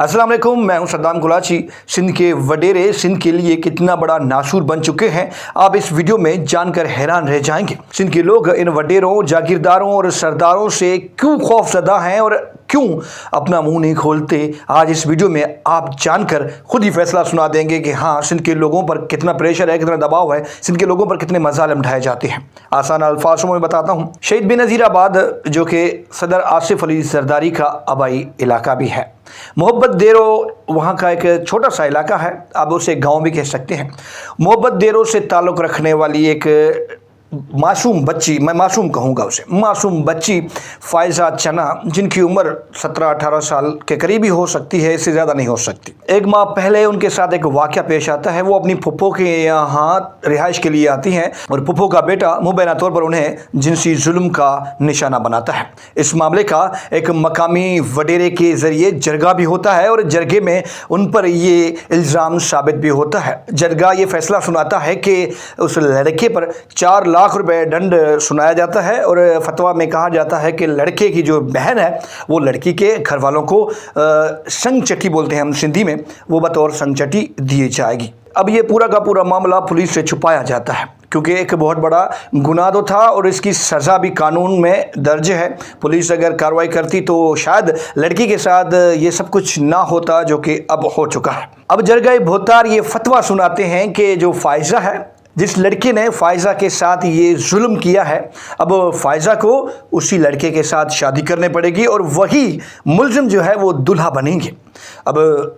अस्सलाम वालेकुम, मैं हूं सद्दाम कुलाची। सिंध के वडेरे सिंध के लिए कितना बड़ा नासूर बन चुके हैं, आप इस वीडियो में जानकर हैरान रह जाएंगे। सिंध के लोग इन वडेरों, जागीरदारों और सरदारों से क्यों खौफजदा हैं और क्यों अपना मुंह नहीं खोलते, आज इस वीडियो में आप जानकर खुद ही फैसला सुना देंगे कि हाँ, सिंध के लोगों पर कितना प्रेशर है, कितना दबाव है, सिंध के लोगों पर कितने मजालिम ढाए जाते हैं। आसान अल्फाजों में बताता हूँ, शहीद बेनज़ीराबाद जो कि सदर आसिफ अली जरदारी का आबाई इलाका भी है। मोहब्बत देरो वहाँ का एक छोटा सा इलाका है, आप उसे गांव भी कह सकते हैं। मोहब्बत देरो से ताल्लुक़ रखने वाली एक मासूम बच्ची, मैं मासूम कहूँगा उसे, मासूम बच्ची फ़ायज़ा चना, जिनकी उम्र 17-18 साल के करीब ही हो सकती है, इससे ज़्यादा नहीं हो सकती। एक माह पहले उनके साथ एक वाक़या पेश आता है। वो अपनी फुप्पो के यहाँ रिहाइश के लिए आती हैं और फुप्पो का बेटा मुबैना तौर पर उन्हें जिनसी जुल्म का निशाना बनाता है। इस मामले का एक मकामी वडेरे के ज़रिए जरगा भी होता है और जरगे में उन पर ये इल्ज़ाम साबित भी होता है। जरगा ये फैसला सुनाता है कि उस लड़के पर 4 लाख रुपए दंड सुनाया जाता है और फतवा में कहा जाता है कि लड़के की जो बहन है वो लड़की के घर वालों को संगचटी बोलते हैं हम सिंधी में, वो बतौर संगचटी दी जाएगी। अब ये पूरा का पूरा मामला पुलिस से छुपाया जाता है क्योंकि एक बहुत बड़ा गुनाह तो था और इसकी सज़ा भी कानून में दर्ज है। पुलिस अगर कार्रवाई करती तो शायद लड़की के साथ ये सब कुछ ना होता जो कि अब हो चुका है। अब जरगा भोतार ये फतवा सुनाते हैं कि जो फ़ायज़ा है, जिस लड़के ने फ़ायज़ा के साथ ये जुल्म किया है, अब फ़ायज़ा को उसी लड़के के साथ शादी करनी पड़ेगी और वही मुल्ज़िम जो है वो दूल्हा बनेंगे। अब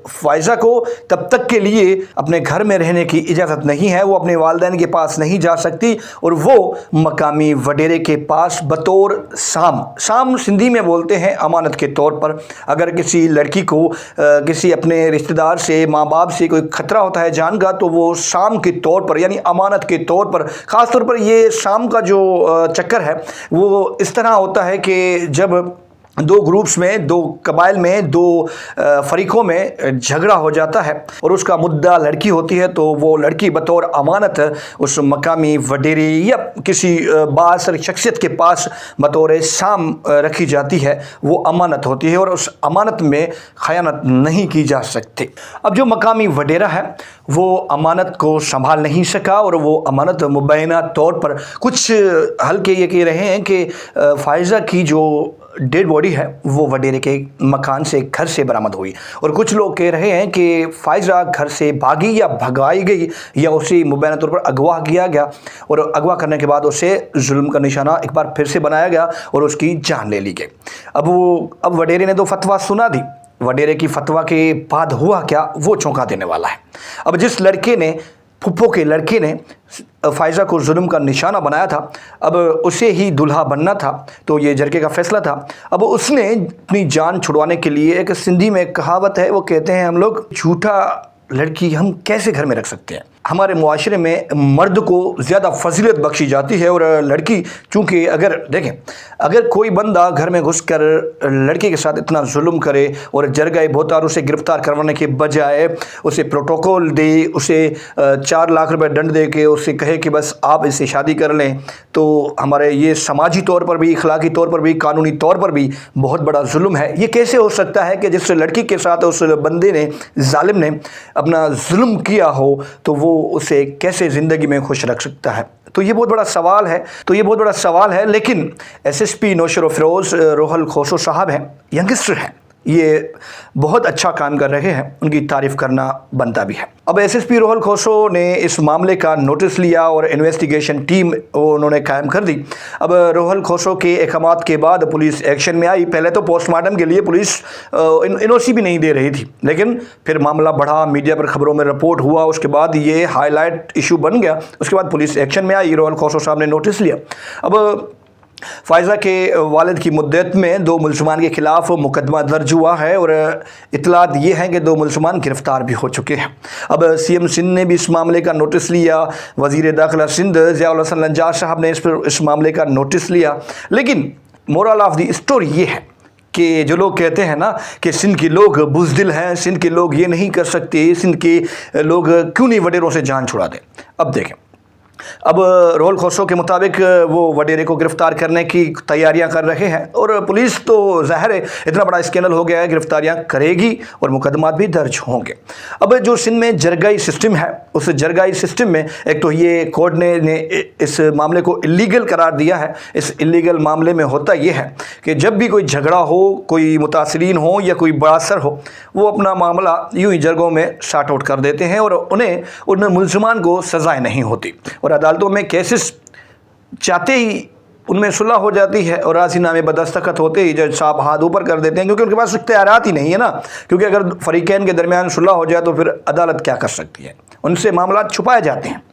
फ़ायज़ा को तब तक के लिए अपने घर में रहने की इजाज़त नहीं है, वो अपने वालिदैन के पास नहीं जा सकती और वो मकामी वडेरे के पास बतौर शाम सिंधी में बोलते हैं अमानत के तौर पर, अगर किसी लड़की को किसी अपने रिश्तेदार से, माँ बाप से कोई ख़तरा होता है जान का, तो वो शाम के तौर पर यानी अमानत के तौर पर, ख़ास तौर पर ये शाम का जो चक्कर है वो इस तरह होता है कि जब दो ग्रुप्स में, दो कबाइल में, दो फरीकों में झगड़ा हो जाता है और उसका मुद्दा लड़की होती है, तो वो लड़की बतौर अमानत उस मकामी वडेरे या किसी बाअसर शख्सियत के पास बतौर शाम रखी जाती है। वो अमानत होती है और उस अमानत में खयानत नहीं की जा सकती। अब जो मकामी वडेरा है वो अमानत को संभाल नहीं सका और वो अमानत मुबैना तौर पर कुछ हल्के ये कह रहे हैं कि फ़ायज़ा की जो डेड बॉडी है वो वडेरे के मकान से, घर से बरामद हुई और कुछ लोग कह रहे हैं कि फ़ायज़ा घर से भागी या भगाई गई या उसे मुबैना तौर पर अगवा किया गया और अगवा करने के बाद उसे जुल्म का निशाना एक बार फिर से बनाया गया और उसकी जान ले ली गई। अब वडेरे ने तो फतवा सुना दी। वडेरे की फतवा के बाद हुआ क्या, वो चौंका देने वाला है। अब जिस लड़के ने, फुप्पो के लड़के ने फ़ायज़ा को जुल्म का निशाना बनाया था, अब उसे ही दूल्हा बनना था, तो ये जरगे का फ़ैसला था। अब उसने अपनी जान छुड़वाने के लिए, एक सिंधी में कहावत है, वो कहते हैं हम लोग झूठा लड़की हम कैसे घर में रख सकते हैं। हमारे मुआशरे में मर्द को ज़्यादा फजीलत बख्शी जाती है और लड़की, चूँकि अगर देखें, अगर कोई बंदा घर में घुसकर लड़के के साथ इतना जुल्म करे और जरगा भोतार उसे गिरफ़्तार करवाने के बजाय उसे प्रोटोकॉल दे, उसे 4 लाख रुपए दंड दे के उसे कहे कि बस आप इससे शादी कर लें, तो हमारे ये समाजी तौर पर भी, अखलाकी तौर पर भी, कानूनी तौर पर भी बहुत बड़ा जुल्म है। ये कैसे हो सकता है कि जिस लड़की के साथ उस बंदे ने, जालिम ने अपना जुल्म किया हो, तो वो उसे कैसे ज़िंदगी में खुश रख सकता है? तो ये बहुत बड़ा सवाल है। लेकिन एसएसपी नौशर फ़िरोज़ रोहल खोसो साहब हैं, यंगस्टर हैं, ये बहुत अच्छा काम कर रहे हैं, उनकी तारीफ़ करना बनता भी है। अब एसएसपी रोहल खोसो ने इस मामले का नोटिस लिया और इन्वेस्टिगेशन टीम उन्होंने कायम कर दी। अब रोहल खोसो के अहकामात के बाद पुलिस एक्शन में आई। पहले तो पोस्टमार्टम के लिए पुलिस एनओसी भी नहीं दे रही थी, लेकिन फिर मामला बढ़ा, मीडिया पर खबरों में रिपोर्ट हुआ, उसके बाद ये हाईलाइट इशू बन गया। उसके बाद पुलिस एक्शन में आई, रोहल खोसो साहब ने नोटिस लिया। अब फ़ायज़ा के वालिद की मुद्दत में 2 मुल्ज़मान के ख़िलाफ़ मुकदमा दर्ज हुआ है और इतलात ये हैं कि 2 मुल्ज़मान गिरफ़्तार भी हो चुके हैं। अब सीएम सिंध ने भी इस मामले का नोटिस लिया, वज़ीर दाखिला सिंध ज़ियाउल हसन लंजार साहब ने इस मामले का नोटिस लिया। लेकिन मोरल ऑफ़ द स्टोरी ये है कि जो लोग कहते हैं ना कि सिंध के लोग बुज़दिल हैं, सिंध के लोग ये नहीं कर सकते, सिंध के लोग क्यों नहीं वडेरों से जान छुड़ा दें। अब देखें, अब रोहल खोसो के मुताबिक वो वडेरे को गिरफ्तार करने की तैयारियां कर रहे हैं और पुलिस तो ज़ाहिर है इतना बड़ा स्कैंडल हो गया है, गिरफ्तारियां करेगी और मुकदमात भी दर्ज होंगे। अब जो सिंध में जरगाई सिस्टम है, उस जरगाई सिस्टम में एक तो ये कोर्ट ने इस मामले को इलीगल करार दिया है। इस इलीगल मामले में होता ये है कि जब भी कोई झगड़ा हो, कोई मुतासरीन हो या कोई बड़ासर हो, वो अपना मामला यूं ही जरगों में शार्ट आउट कर देते हैं और उन मुल्ज़िमान को सज़ाएँ नहीं होती और अदालतों में केसेस चाहते ही उनमें सुलह हो जाती है और राज़ीनामे बदस्तखत होते ही जज साहब हाथ ऊपर कर देते हैं, क्योंकि उनके पास इख्तियारात ही नहीं है ना। क्योंकि अगर फ़रीक़ैन के दरमियान सुलह हो जाए तो फिर अदालत क्या कर सकती है, उनसे मामला छुपाए जाते हैं।